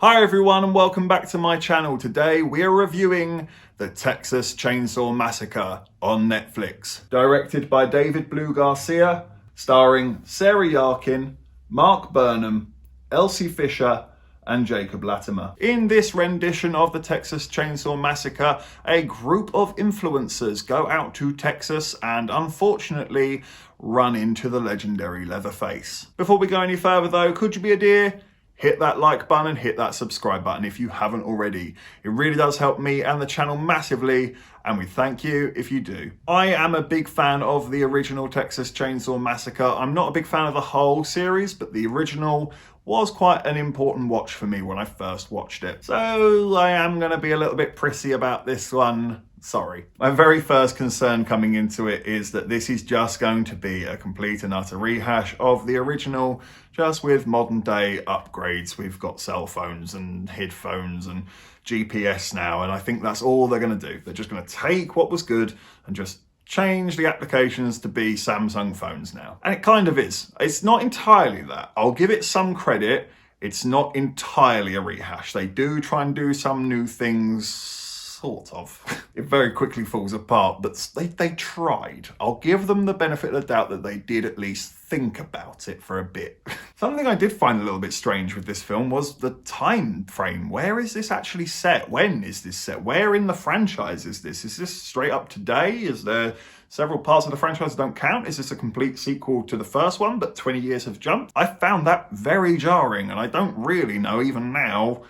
Hi everyone and welcome back to my channel. Today we are reviewing the Texas Chainsaw Massacre on Netflix. Directed by David Blue Garcia, starring Sarah Yarkin, Mark Burnham, Elsie Fisher and Jacob Latimer. In this rendition of the Texas Chainsaw Massacre, a group of influencers go out to Texas and unfortunately run into the legendary Leatherface. Before we go any further though, could you be a dear? Hit that like button and hit that subscribe button if you haven't already. It really does help me and the channel massively, and we thank you if you do. I am a big fan of the original Texas Chainsaw Massacre. I'm not a big fan of the whole series, but the original was quite an important watch for me when I first watched it. So I am going to be a little bit prissy about this one. Sorry. My very first concern coming into it is that this is just going to be a complete and utter rehash of the original, just with modern day upgrades. We've got cell phones and headphones and GPS now, and I think that's all they're going to do. They're just going to take what was good and just change the applications to be Samsung phones now. And it kind of is. It's not entirely that. I'll give it some credit. It's not entirely a rehash. They do try and do some new things, sort of. It very quickly falls apart, but they tried. I'll give them the benefit of the doubt that they did at least think about it for a bit. Something I did find a little bit strange with this film was the time frame. Where is this actually set? When is this set? Where in the franchise is this? Is this straight up today? Is there several parts of the franchise that don't count? Is this a complete sequel to the first one, but 20 years have jumped? I found that very jarring, and I don't really know, even now,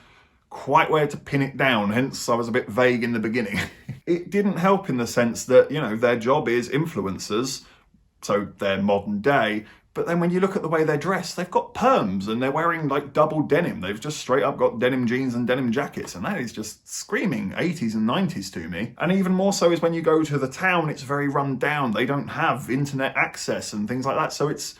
quite where to pin it down, hence I was a bit vague in the beginning. It didn't help in the sense that, you know, their job is influencers, so they're modern day, but then when you look at the way they're dressed, they've got perms and they're wearing like double denim. They've just straight up got denim jeans and denim jackets, and that is just screaming 80s and 90s to me. And even more so is when you go to the town, it's very run down. They don't have internet access and things like that, so it's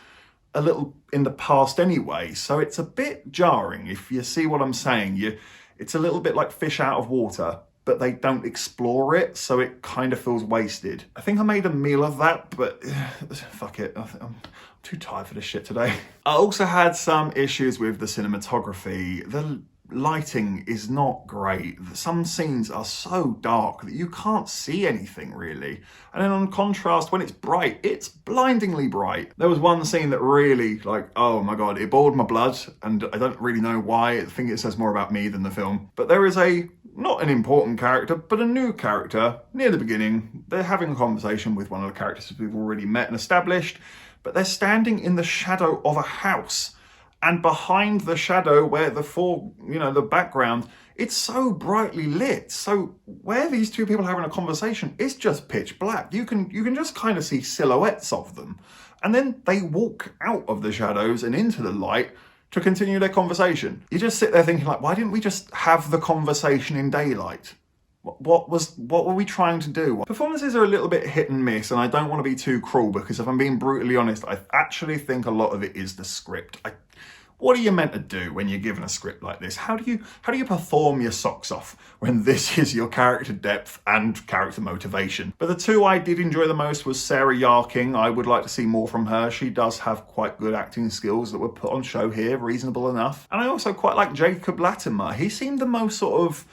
a little in the past anyway, so it's a bit jarring, if you see what I'm saying. It's a little bit like fish out of water, but they don't explore it, so it kind of feels wasted. I think I made a meal of that, but fuck it. I'm too tired for this shit today. I also had some issues with the cinematography. The lighting is not great. Some scenes are so dark that you can't see anything really. And then on contrast, when it's bright, it's blindingly bright. There was one scene that really, like, oh my God, it boiled my blood, and I don't really know why. I think it says more about me than the film. But there is not an important character, but a new character near the beginning. They're having a conversation with one of the characters we've already met and established, but they're standing in the shadow of a house. And behind the shadow, where the background, it's so brightly lit. So where these two people are having a conversation, it's just pitch black. You can just kind of see silhouettes of them. And then they walk out of the shadows and into the light to continue their conversation. You just sit there thinking, like, why didn't we just have the conversation in daylight? What were we trying to do? Performances are a little bit hit and miss, and I don't want to be too cruel, because if I'm being brutally honest, I actually think a lot of it is the script. What are you meant to do when you're given a script like this? How do you perform your socks off when this is your character depth and character motivation? But the two I did enjoy the most was Sarah Yarkin. I would like to see more from her. She does have quite good acting skills that were put on show here, reasonable enough. And I also quite like Jacob Latimer. He seemed the most sort of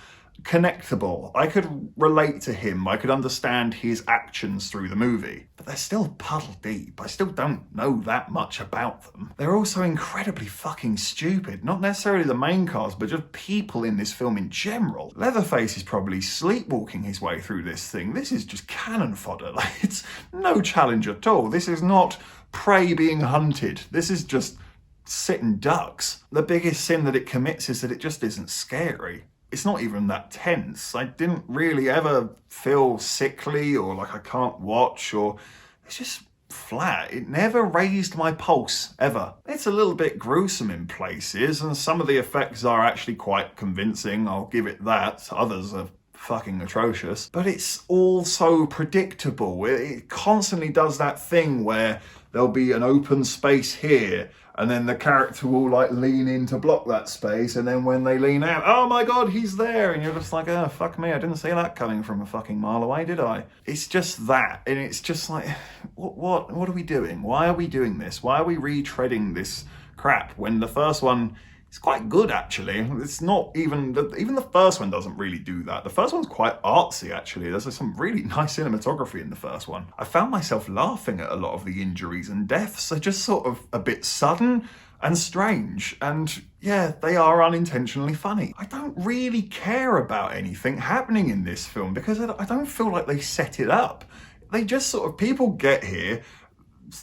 connectable. I could relate to him. I could understand his actions through the movie, but they're still puddle deep. I still don't know that much about them. They're also incredibly fucking stupid. Not necessarily the main cast, but just people in this film in general. Leatherface is probably sleepwalking his way through this thing. This is just cannon fodder. Like, it's no challenge at all. This is not prey being hunted. This is just sitting ducks. The biggest sin that it commits is that it just isn't scary. It's not even that tense. I didn't really ever feel sickly or like I can't watch, or it's just flat. It never raised my pulse, ever. It's a little bit gruesome in places, and some of the effects are actually quite convincing, I'll give it that. Others are fucking atrocious. But it's all so predictable. It constantly does that thing where there'll be an open space here, and then the character will like lean in to block that space, and then when they lean out, oh my God, he's there, and you're just like, oh fuck me, I didn't see that coming from a fucking mile away, did I? It's just that, and it's just like, what are we doing? Why are we doing this? Why are we retreading this crap when the first one It's quite good, actually. It's not even the first one doesn't really do that. The first one's quite artsy, actually. There's some really nice cinematography in the first one. I found myself laughing at a lot of the injuries and deaths. They're just sort of a bit sudden and strange, and yeah, they are unintentionally funny. I don't really care about anything happening in this film because I don't feel like they set it up. They just sort of, people get here,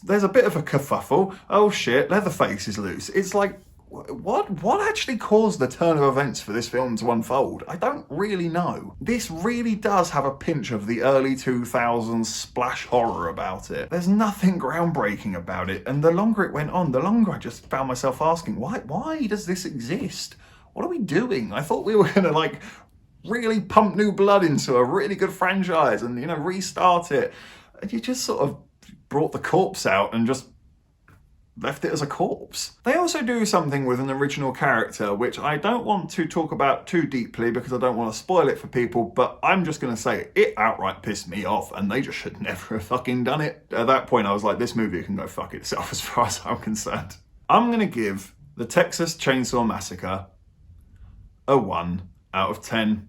there's a bit of a kerfuffle, oh shit, Leatherface is loose. It's like, what actually caused the turn of events for this film to unfold? I don't really know. This really does have a pinch of the early 2000s splash horror about it. There's nothing groundbreaking about it, and the longer it went on, the longer I just found myself asking, why does this exist? What are we doing? I thought we were gonna like really pump new blood into a really good franchise and, you know, restart it. And you just sort of brought the corpse out and just left it as a corpse. They also do something with an original character, which I don't want to talk about too deeply because I don't want to spoil it for people, but I'm just going to say it outright pissed me off, and they just should never have fucking done it. At that point, I was like, this movie can go fuck itself as far as I'm concerned. I'm going to give the Texas Chainsaw Massacre a 1 out of 10.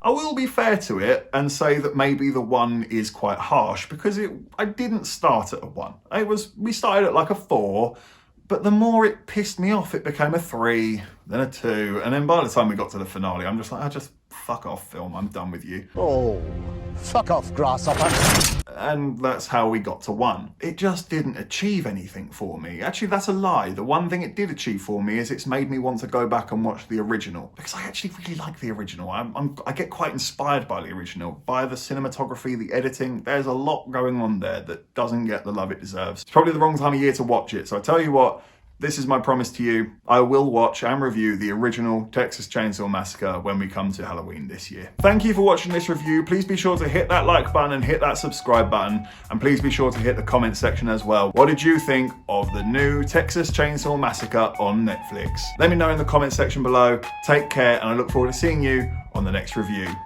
I will be fair to it and say that maybe the 1 is quite harsh because I didn't start at a 1. We started at like a 4, but the more it pissed me off, it became a 3, then a 2, and then by the time we got to the finale, I'm just like, just fuck off, film, I'm done with you. Oh, fuck off, grasshopper. And that's how we got to 1. It just didn't achieve anything for me. Actually, that's a lie. The one thing it did achieve for me is it's made me want to go back and watch the original, because I actually really like the original. I get quite inspired by the original, by the cinematography, the editing. There's a lot going on there that doesn't get the love it deserves. It's probably the wrong time of year to watch it, so I tell you what, this is my promise to you. I will watch and review the original Texas Chainsaw Massacre when we come to Halloween this year. Thank you for watching this review. Please be sure to hit that like button and hit that subscribe button. And please be sure to hit the comment section as well. What did you think of the new Texas Chainsaw Massacre on Netflix? Let me know in the comment section below. Take care, and I look forward to seeing you on the next review.